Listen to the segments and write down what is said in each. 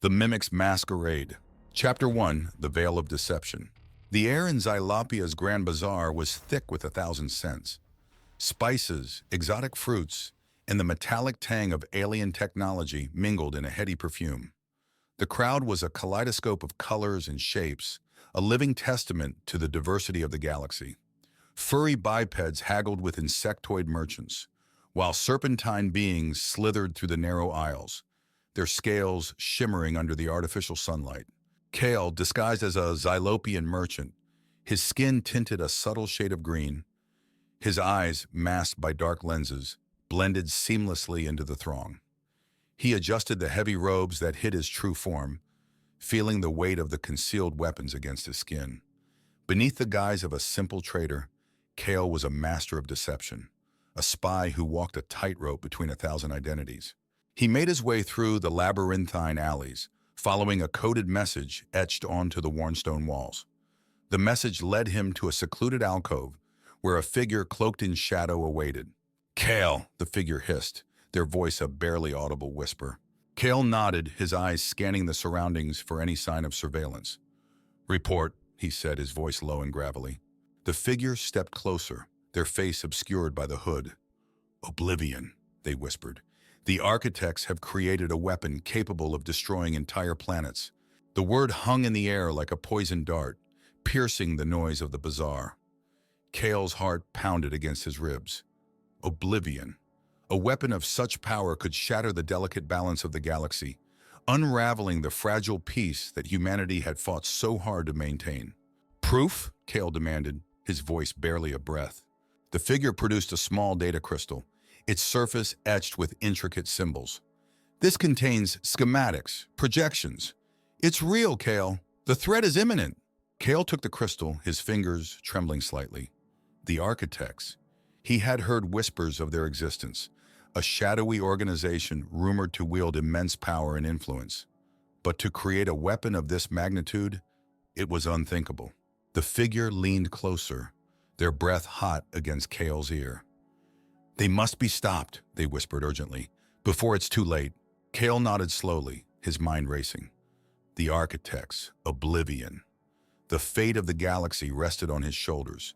The Mimic's Masquerade. Chapter 1, The Veil of Deception. The air in Xylopia's Grand Bazaar was thick with 1,000 scents. Spices, exotic fruits, and the metallic tang of alien technology mingled in a heady perfume. The crowd was a kaleidoscope of colors and shapes, a living testament to the diversity of the galaxy. Furry bipeds haggled with insectoid merchants, while serpentine beings slithered through the narrow aisles, their scales shimmering under the artificial sunlight. Kael, disguised as a Xylopian merchant, his skin tinted a subtle shade of green, his eyes, masked by dark lenses, blended seamlessly into the throng. He adjusted the heavy robes that hid his true form, feeling the weight of the concealed weapons against his skin. Beneath the guise of a simple trader, Kael was a master of deception, a spy who walked a tightrope between 1,000 identities. He made his way through the labyrinthine alleys, following a coded message etched onto the worn stone walls. The message led him to a secluded alcove where a figure cloaked in shadow awaited. "Kael," the figure hissed, their voice a barely audible whisper. Kael nodded, his eyes scanning the surroundings for any sign of surveillance. "Report," he said, his voice low and gravelly. The figure stepped closer, their face obscured by the hood. "Oblivion," they whispered. "The architects have created a weapon capable of destroying entire planets." The word hung in the air like a poisoned dart, piercing the noise of the bazaar. Kael's heart pounded against his ribs. Oblivion. A weapon of such power could shatter the delicate balance of the galaxy, unraveling the fragile peace that humanity had fought so hard to maintain. "Proof?" Kael demanded, his voice barely a breath. The figure produced a small data crystal, its surface etched with intricate symbols. "This contains schematics, projections. It's real, Kael. The threat is imminent." Kael took the crystal, his fingers trembling slightly. The architects. He had heard whispers of their existence, a shadowy organization rumored to wield immense power and influence. But to create a weapon of this magnitude, it was unthinkable. The figure leaned closer, their breath hot against Kael's ear. "They must be stopped," they whispered urgently, "before it's too late." Kael nodded slowly, his mind racing. The architects, Oblivion. The fate of the galaxy rested on his shoulders.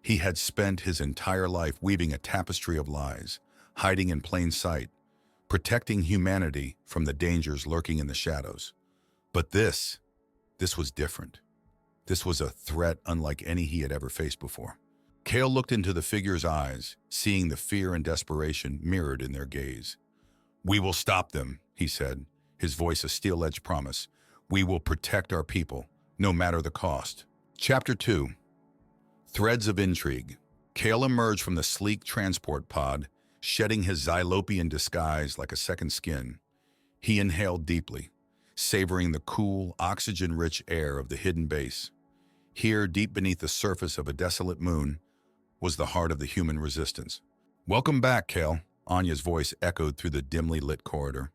He had spent his entire life weaving a tapestry of lies, hiding in plain sight, protecting humanity from the dangers lurking in the shadows. But this was different. This was a threat unlike any he had ever faced before. Kael looked into the figure's eyes, seeing the fear and desperation mirrored in their gaze. "We will stop them," he said, his voice a steel-edged promise. "We will protect our people, no matter the cost." Chapter 2. Threads of Intrigue. Kael emerged from the sleek transport pod, shedding his Xylopian disguise like a second skin. He inhaled deeply, savoring the cool, oxygen-rich air of the hidden base. Here, deep beneath the surface of a desolate moon, was the heart of the human resistance. "Welcome back, Kael," Anya's voice echoed through the dimly lit corridor.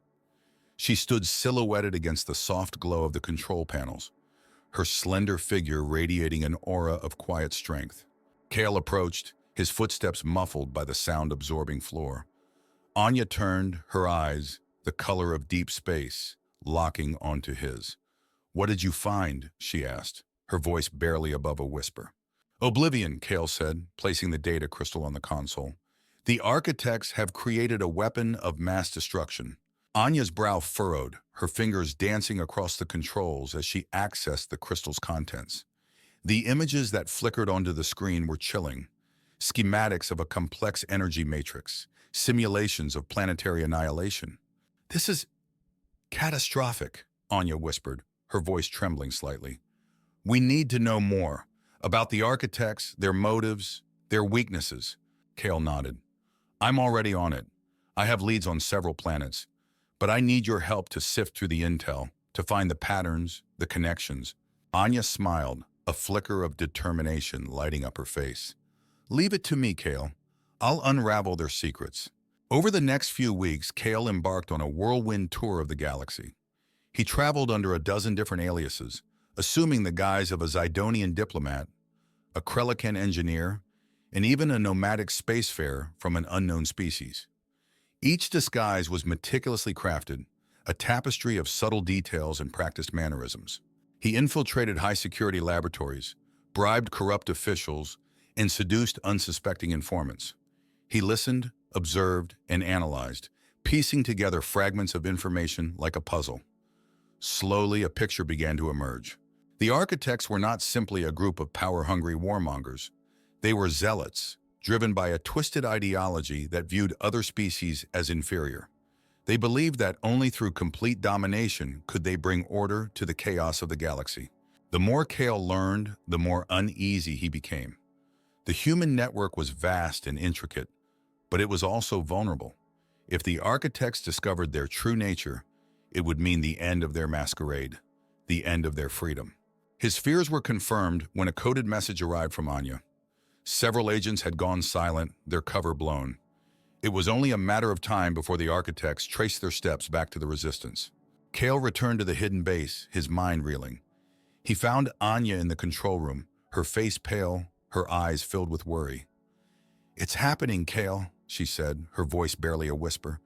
She stood silhouetted against the soft glow of the control panels, her slender figure radiating an aura of quiet strength. Kael approached, his footsteps muffled by the sound-absorbing floor. Anya turned, her eyes, the color of deep space, locking onto his. "What did you find?" she asked, her voice barely above a whisper. "Oblivion," Kael said, placing the data crystal on the console. "The architects have created a weapon of mass destruction." Anya's brow furrowed, her fingers dancing across the controls as she accessed the crystal's contents. The images that flickered onto the screen were chilling. Schematics of a complex energy matrix, simulations of planetary annihilation. "This is catastrophic," Anya whispered, her voice trembling slightly. "We need to know more. About the architects, their motives, their weaknesses." Kael nodded. "I'm already on it. I have leads on several planets. But I need your help to sift through the intel, to find the patterns, the connections." Anya smiled, a flicker of determination lighting up her face. "Leave it to me, Kael. I'll unravel their secrets." Over the next few weeks, Kael embarked on a whirlwind tour of the galaxy. He traveled under a dozen different aliases, assuming the guise of a Zydonian diplomat, a Krelikan engineer, and even a nomadic spacefarer from an unknown species. Each disguise was meticulously crafted, a tapestry of subtle details and practiced mannerisms. He infiltrated high-security laboratories, bribed corrupt officials, and seduced unsuspecting informants. He listened, observed, and analyzed, piecing together fragments of information like a puzzle. Slowly, a picture began to emerge. The architects were not simply a group of power-hungry warmongers. They were zealots, driven by a twisted ideology that viewed other species as inferior. They believed that only through complete domination could they bring order to the chaos of the galaxy. The more Kael learned, the more uneasy he became. The human network was vast and intricate, but it was also vulnerable. If the architects discovered their true nature, it would mean the end of their masquerade, the end of their freedom. His fears were confirmed when a coded message arrived from Anya. Several agents had gone silent, their cover blown. It was only a matter of time before the architects traced their steps back to the resistance. Kael returned to the hidden base, his mind reeling. He found Anya in the control room, her face pale, her eyes filled with worry. "It's happening, Kael," she said, her voice barely a whisper.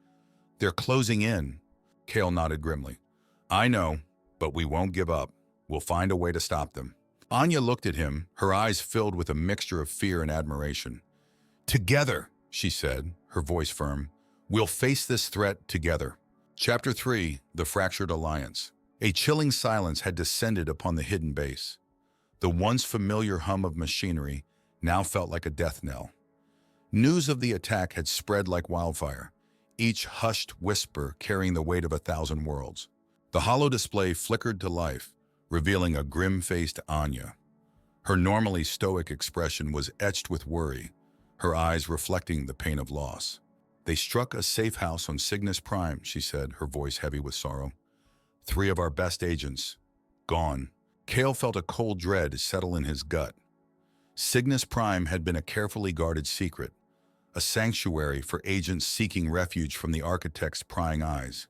"They're closing in." Kael nodded grimly. "I know, but we won't give up. We'll find a way to stop them." Anya looked at him, her eyes filled with a mixture of fear and admiration. "Together," she said, her voice firm. "We'll face this threat together." Chapter 3: The Fractured Alliance. A chilling silence had descended upon the hidden base. The once familiar hum of machinery now felt like a death knell. News of the attack had spread like wildfire, each hushed whisper carrying the weight of 1,000 worlds. The hollow display flickered to life, revealing a grim-faced Anya. Her normally stoic expression was etched with worry, her eyes reflecting the pain of loss. "They struck a safe house on Cygnus Prime," she said, her voice heavy with sorrow. "3 of our best agents, gone." Kael felt a cold dread settle in his gut. Cygnus Prime had been a carefully guarded secret, a sanctuary for agents seeking refuge from the architect's prying eyes.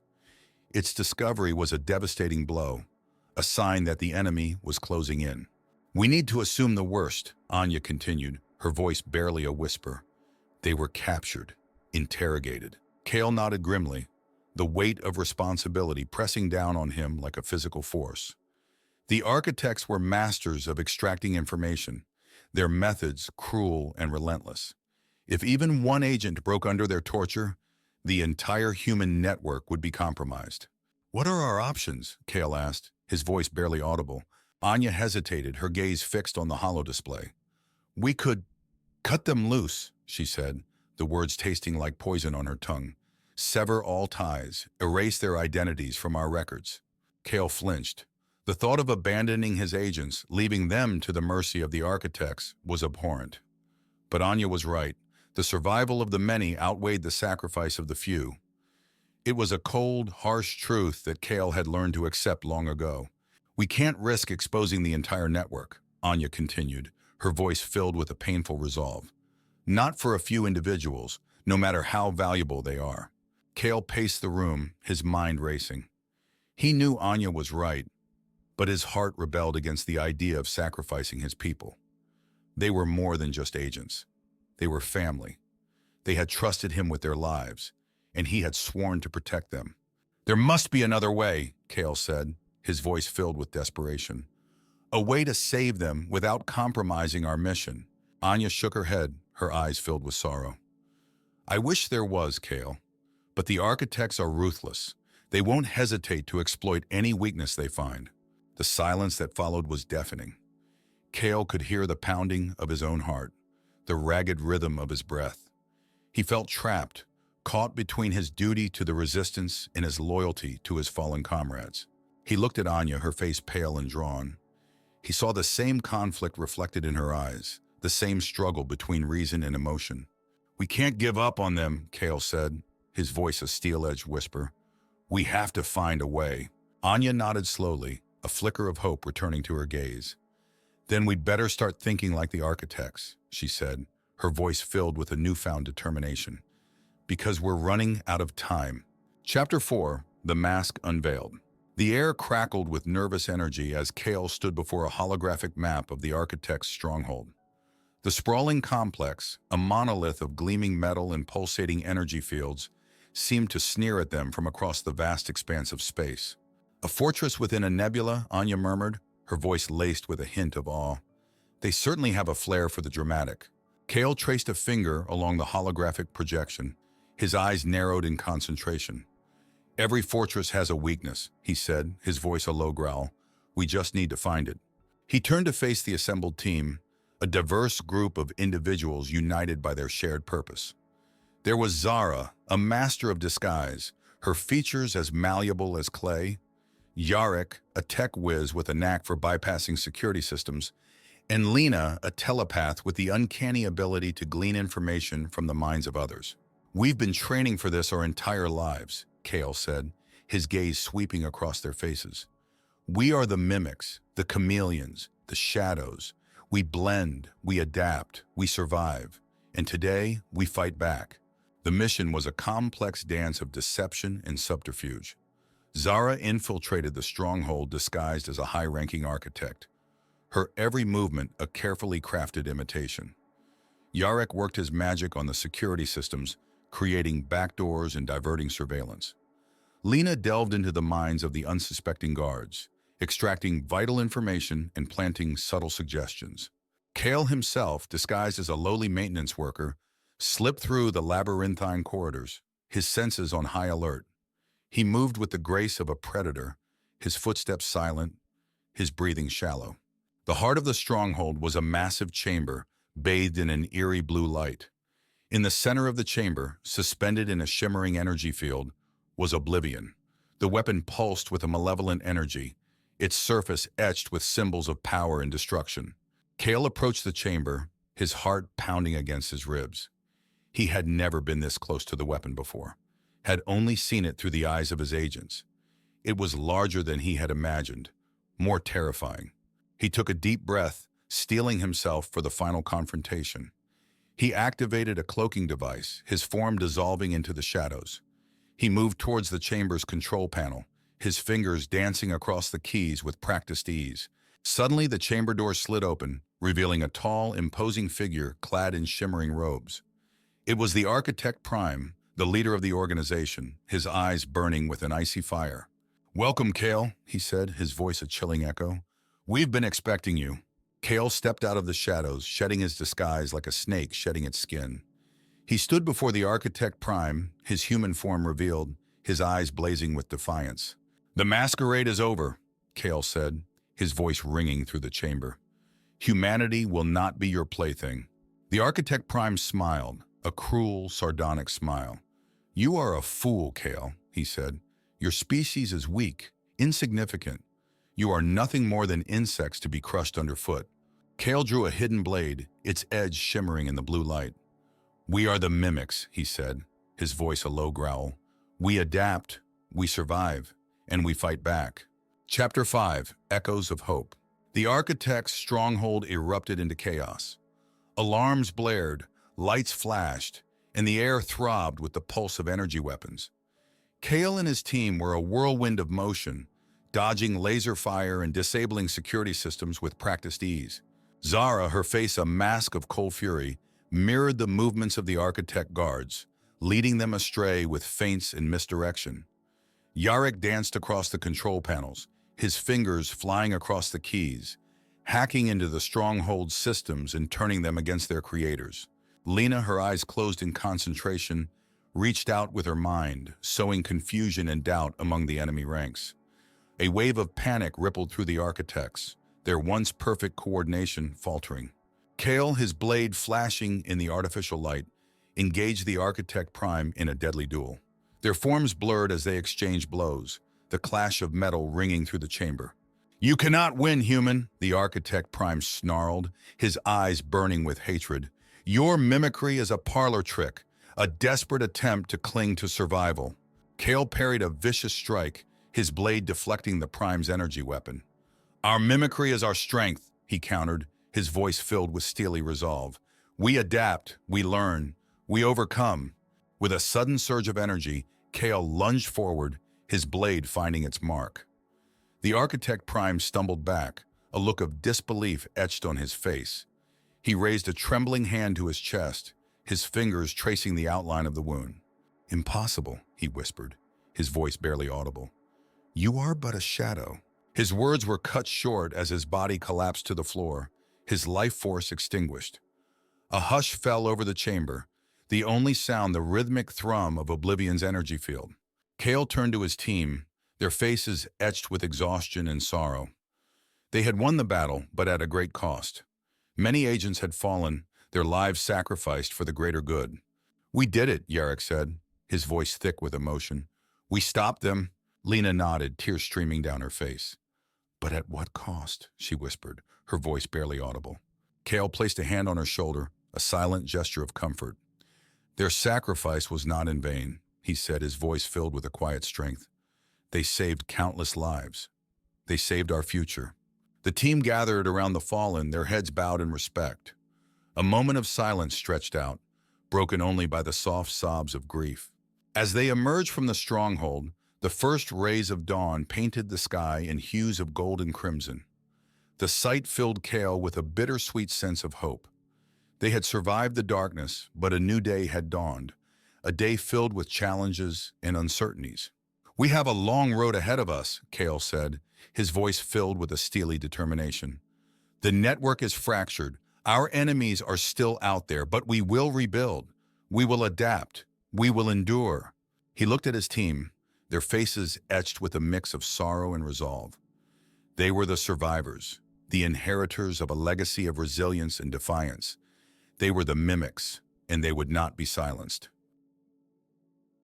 Its discovery was a devastating blow, a sign that the enemy was closing in. "We need to assume the worst," Anya continued, her voice barely a whisper. "They were captured, interrogated." Kael nodded grimly, the weight of responsibility pressing down on him like a physical force. The architects were masters of extracting information, their methods cruel and relentless. If even one agent broke under their torture, the entire human network would be compromised. "What are our options?" Kael asked, his voice barely audible. Anya hesitated, her gaze fixed on the holo display. "We could cut them loose," she said, the words tasting like poison on her tongue. "Sever all ties, erase their identities from our records." Kael flinched. The thought of abandoning his agents, leaving them to the mercy of the architects, was abhorrent. But Anya was right. The survival of the many outweighed the sacrifice of the few. It was a cold, harsh truth that Kael had learned to accept long ago. "We can't risk exposing the entire network," Anya continued, her voice filled with a painful resolve. "Not for a few individuals, no matter how valuable they are." Kael paced the room, his mind racing. He knew Anya was right, but his heart rebelled against the idea of sacrificing his people. They were more than just agents. They were family. They had trusted him with their lives, and he had sworn to protect them. "There must be another way," Kael said, his voice filled with desperation. "A way to save them without compromising our mission." Anya shook her head, her eyes filled with sorrow. "I wish there was, Kael, but the architects are ruthless. They won't hesitate to exploit any weakness they find." The silence that followed was deafening. Kael could hear the pounding of his own heart, the ragged rhythm of his breath. He felt trapped, caught between his duty to the resistance and his loyalty to his fallen comrades. He looked at Anya, her face pale and drawn. He saw the same conflict reflected in her eyes, the same struggle between reason and emotion. "We can't give up on them," Kael said, his voice a steel-edged whisper. "We have to find a way." Anya nodded slowly, a flicker of hope returning to her gaze. "Then we'd better start thinking like the architects," she said, her voice filled with a newfound determination. "Because we're running out of time." Chapter 4: The Mask Unveiled. The air crackled with nervous energy as Kael stood before a holographic map of the architect's stronghold. The sprawling complex, a monolith of gleaming metal and pulsating energy fields, seemed to sneer at them from across the vast expanse of space. A fortress within a nebula, Anya murmured, her voice laced with a hint of awe. They certainly have a flair for the dramatic. Kael traced a finger along the holographic projection, his eyes narrowed in concentration. Every fortress has a weakness, he said, his voice a low growl. We just need to find it. He turned to face the assembled team, a diverse group of individuals united by their shared purpose. There was Zara, a master of disguise, her features as malleable as clay, Yarek, a tech whiz with a knack for bypassing security systems, and Lena, a telepath with the uncanny ability to glean information from the minds of others. We've been training for this our entire lives, Kael said, his gaze sweeping across their faces. We are the mimics, the chameleons, the shadows. We blend, we adapt, we survive, and today we fight back. The mission was a complex dance of deception and subterfuge. Zara infiltrated the stronghold disguised as a high-ranking architect, her every movement a carefully crafted imitation. Yarek worked his magic on the security systems, creating backdoors and diverting surveillance. Lena delved into the minds of the unsuspecting guards, extracting vital information and planting subtle suggestions. Kael himself, disguised as a lowly maintenance worker, slipped through the labyrinthine corridors, his senses on high alert. He moved with the grace of a predator, his footsteps silent, his breathing shallow. The heart of the stronghold was a massive chamber bathed in an eerie blue light. In the center of the chamber, suspended in a shimmering energy field, was Oblivion. The weapon pulsed with a malevolent energy, its surface etched with symbols of power and destruction. Kael approached the chamber, his heart pounding against his ribs. He had never been this close to the weapon before, had only seen it through the eyes of his agents. It was larger than he had imagined, more terrifying. He took a deep breath, steeling himself for the final confrontation. He activated a cloaking device, his form dissolving into the shadows. He moved towards the chamber's control panel, his fingers dancing across the keys with practiced ease. Suddenly, the chamber door slid open, revealing a tall, imposing figure clad in shimmering robes. It was the Architect Prime, the leader of the organization, his eyes burning with an icy fire. "Welcome, Kael," he said, his voice a chilling echo. "We've been expecting you." Kael stepped out of the shadows, shedding his disguise like a snake shedding its skin. He stood before the Architect Prime, his human form revealed, his eyes blazing with defiance. "The masquerade is over," Kael said, his voice ringing through the chamber. "Humanity will not be your plaything." The Architect Prime smiled, a cruel, sardonic smile. "You are a fool, Kael," he said. "Your species is weak, insignificant. You are nothing more than insects to be crushed underfoot." Kael drew a hidden blade, its edge shimmering in the blue light. "We are the mimics," he said, his voice a low growl. "We adapt, we survive, and we fight back." Chapter 5, Echoes of Hope. The Architect's stronghold erupted into chaos. Alarms blared, lights flashed, and the air throbbed with the pulse of energy weapons. Kael and his team were a whirlwind of motion, dodging laser fire and disabling security systems with practiced ease. Zara, her face a mask of cold fury, mirrored the movements of the Architect guards, leading them astray with feints and misdirection. Yarek danced across the control panels, his fingers flying across the keys, hacking into the stronghold systems and turning them against their creators. Lena, her eyes closed in concentration, reached out with her mind, sowing confusion and doubt among the enemy ranks. A wave of panic rippled through the Architects, their once perfect coordination faltering. Kael, his blade flashing in the artificial light, engaged the Architect Prime in a deadly duel. Their forms blurred as they exchanged blows, the clash of metal ringing through the chamber. "You cannot win, human," the Architect Prime snarled, his eyes burning with hatred. "Your mimicry is a parlor trick, a desperate attempt to cling to survival." Kael parried a vicious strike, his blade deflecting the Prime's energy weapon. "Our mimicry is our strength," he countered, his voice filled with steely resolve. "We adapt, we learn, we overcome." With a sudden surge of energy, Kael lunged forward, his blade finding its mark. The Architect Prime stumbled back, a look of disbelief etched on his face. He raised a trembling hand to his chest, his fingers tracing the outline of the wound. Impossible, he whispered, his voice barely audible. You are but a shadow. His words were cut short as his body collapsed to the floor, his life force extinguished. A hush fell over the chamber, the only sound the rhythmic thrum of Oblivion's energy field. Kael turned to his team, their faces etched with exhaustion and sorrow. They had won the battle, but at a great cost. Many agents had fallen, their lives sacrificed for the greater good. We did it, Yarrick said, his voice thick with emotion. We stopped them. Lena nodded, tears streaming down her face. But at what cost? She whispered, her voice barely audible. Kael placed a hand on her shoulder, a silent gesture of comfort. Their sacrifice was not in vain, he said, his voice filled with a quiet strength. They saved countless lives. They saved our future. The team gathered around the fallen, their heads bowed in respect. A moment of silence stretched out, broken only by the soft sobs of grief. As they emerged from the stronghold, the first rays of dawn painted the sky in hues of gold and crimson. The sight filled Kael with a bittersweet sense of hope. They had survived the darkness, but a new day had dawned, a day filled with challenges and uncertainties. We have a long road ahead of us, Kael said, his voice filled with a steely determination. The network is fractured. Our enemies are still out there, but we will rebuild. We will adapt. We will endure. He looked at his team, their faces etched with a mix of sorrow and resolve. They were the survivors, the inheritors of a legacy of resilience and defiance. They were the mimics, and they would not be silenced.